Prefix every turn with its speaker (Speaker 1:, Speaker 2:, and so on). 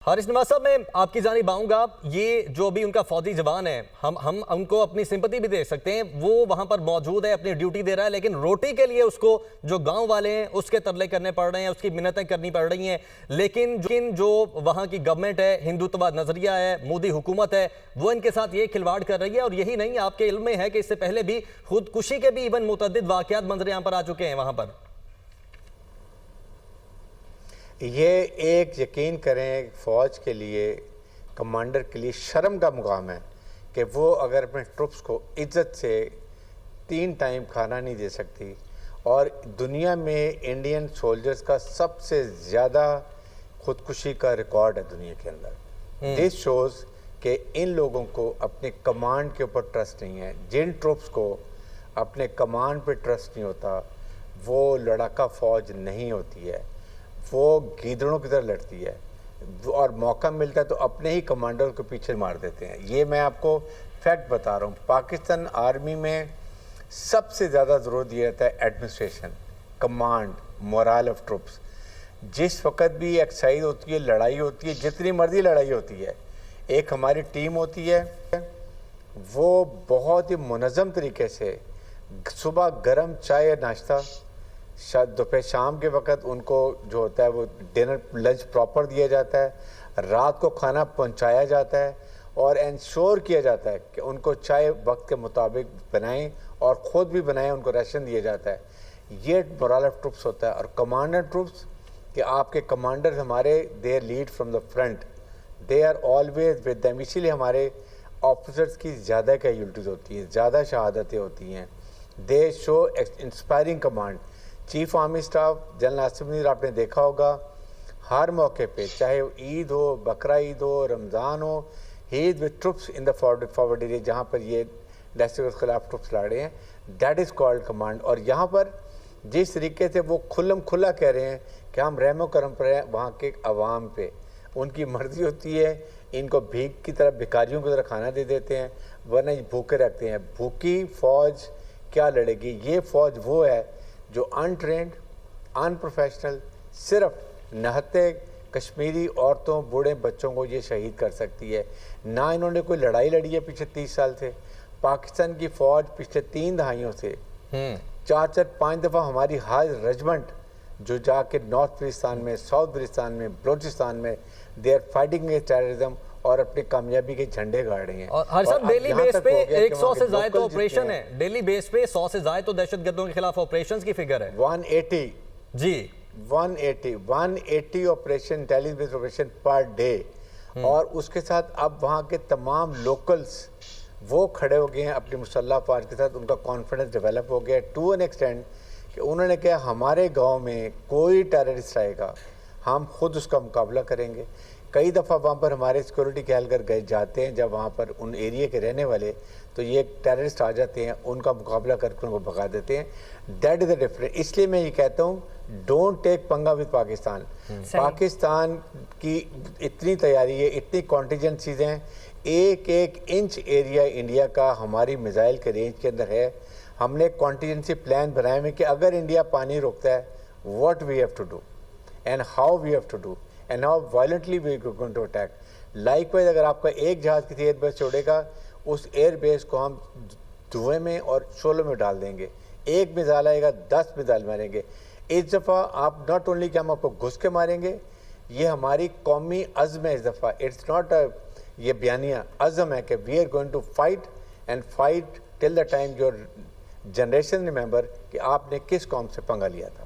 Speaker 1: حارث نواز صاحب میں آپ کی جانب آؤں گا. یہ جو ابھی ان کا فوجی جوان ہے ہم ان کو اپنی سمپتی بھی دے سکتے ہیں, وہ وہاں پر موجود ہے, اپنی ڈیوٹی دے رہا ہے, لیکن روٹی کے لیے اس کو جو گاؤں والے ہیں اس کے ترلے کرنے پڑ رہے ہیں, اس کی منتیں کرنی پڑ رہی ہیں. لیکن جو وہاں کی گورنمنٹ ہے, ہندوتوا نظریہ ہے, مودی حکومت ہے, وہ ان کے ساتھ یہ کھلواڑ کر رہی ہے. اور یہی نہیں, آپ کے علم میں ہے کہ اس سے پہلے بھی خودکشی کے بھی ایون متعدد واقعات منظر یہاں پر آ چکے ہیں وہاں پر.
Speaker 2: یہ ایک یقین کریں فوج کے لیے, کمانڈر کے لیے شرم کا مقام ہے کہ وہ اگر اپنے ٹروپس کو عزت سے 3 ٹائم کھانا نہیں دے سکتی. اور دنیا میں انڈین سولجرز کا سب سے زیادہ خودکشی کا ریکارڈ ہے دنیا کے اندر. دس شوز کہ ان لوگوں کو اپنے کمانڈ کے اوپر ٹرسٹ نہیں ہے. جن ٹروپس کو اپنے کمانڈ پہ ٹرسٹ نہیں ہوتا وہ لڑاکا فوج نہیں ہوتی ہے, وہ گیدڑوں کی طرح لڑتی ہے, اور موقع ملتا ہے تو اپنے ہی کمانڈر کے پیچھے مار دیتے ہیں. یہ میں آپ کو فیکٹ بتا رہا ہوں. پاکستان آرمی میں سب سے زیادہ ضرورت دیا جاتا ہے administration, command, morale of troops. جس وقت بھی ایکسرسائز ہوتی ہے, لڑائی ہوتی ہے, جتنی مرضی لڑائی ہوتی ہے, ایک ہماری ٹیم ہوتی ہے, وہ بہت ہی منظم طریقے سے صبح گرم چائے ناشتہ, دوپہر شام کے وقت ان کو جو ہوتا ہے وہ ڈنر لنچ پراپر دیا جاتا ہے, رات کو کھانا پہنچایا جاتا ہے, اور انشور کیا جاتا ہے کہ ان کو چائے وقت کے مطابق بنائیں اور خود بھی بنائیں, ان کو ریشن دیا جاتا ہے. یہ مورال آف ٹروپس ہوتا ہے. اور کمانڈر ٹروپس کہ آپ کے کمانڈر ہمارے they lead from the front, they are always with them. اسی لیے ہمارے آفیسرس کی زیادہ کیجولٹیز ہوتی ہیں, زیادہ شہادتیں ہوتی ہیں. They show inspiring command. Chief army staff general Asif Munir آپ نے دیکھا ہوگا ہر موقع پہ, چاہے عید ہو, بقرہ عید ہو, رمضان ہو, he is with troops in the forward area جہاں پر یہ دہشت کے خلاف ٹروپس لڑے ہیں. That is called command. اور یہاں پر جس طریقے سے وہ کھلم کھلا کہہ رہے ہیں کہ ہم رحم و کرم پر ہیں وہاں کے عوام پہ, ان کی مرضی ہوتی ہے, ان کو بھیک کی طرح بھکاریوں کی طرح کھانا دے دیتے ہیں, ورنہ یہ بھوکے رکھتے ہیں. بھوکی فوج کیا لڑے گی؟ یہ فوج وہ ہے جو انٹرینڈ, ان پروفیشنل, صرف نہتے کشمیری عورتوں, بوڑھے بچوں کو یہ شہید کر سکتی ہے. نہ انہوں نے کوئی لڑائی لڑی ہے پچھلے 30 سال سے. پاکستان کی فوج پچھلے 3 دہائیوں سے 4-5 دفعہ ہماری ہائی رجمنٹ جو جا کے نارتھ بلوچستان میں, ساؤتھ بلوچستان میں, بلوچستان میں they are fighting against terrorism اور اپنی کامیابی کے جھنڈے گاڑ رہے ہیں.
Speaker 1: اور ہر صاحب ڈیلی بیس پہ 100 سے زائد تو آپریشن ہے, ڈیلی بیس پہ 100 سے زائد تو دہشت گردوں کے خلاف آپریشنز کی فگر ہے.
Speaker 2: 180
Speaker 1: جی
Speaker 2: 180 operation, intelligence operation per day. اور اس کے ساتھ اب وہاں کے تمام لوکلز وہ کھڑے ہو گئے ہیں اپنی مسلح افواج کے ساتھ. ان کا کانفیڈنس ڈیولپ ہو گیا ٹو این ایکسٹینڈ کہ انہوں نے کہا ہمارے گاؤں میں کوئی ٹیررسٹ آئے گا ہم خود اس کا مقابلہ کریں گے. کئی دفعہ وہاں پر ہمارے سیکورٹی کے اہلکار گئے جاتے ہیں, جب وہاں پر ان ایریے کے رہنے والے تو یہ ٹیررسٹ آ جاتے ہیں, ان کا مقابلہ کر کے ان کو بھگا دیتے ہیں. That is a different. اس لیے میں یہ کہتا ہوں ڈونٹ ٹیک پنگا ود پاکستان. پاکستان کی اتنی تیاری ہے, اتنی کانٹیجنسیز ہیں, ایک انچ ایریا انڈیا کا ہماری میزائل کے رینج کے اندر ہے. ہم نے کانٹیجنسی پلان بنائے ہوئے کہ اگر انڈیا پانی روکتا ہے what we have to do and how we have to do and how violently we are going to attack. Likewise اگر آپ کا ایک جہاز کسی ایئر بیس سے اڑے گا, اس ایئر بیس کو ہم دھوئیں میں اور شعلوں میں ڈال دیں گے. ایک میزائل آئے گا 10 میزائل ماریں گے. اس دفعہ آپ ناٹ اونلی کہ ہم آپ کو گھس کے ماریں گے, یہ ہماری قومی عزم ہے. اس دفعہ اٹس ناٹ یہ بیانیہ, عزم ہے کہ we are going to fight and fight till the time your generation remember کہ آپ نے کس قوم سے پنگا لیا تھا.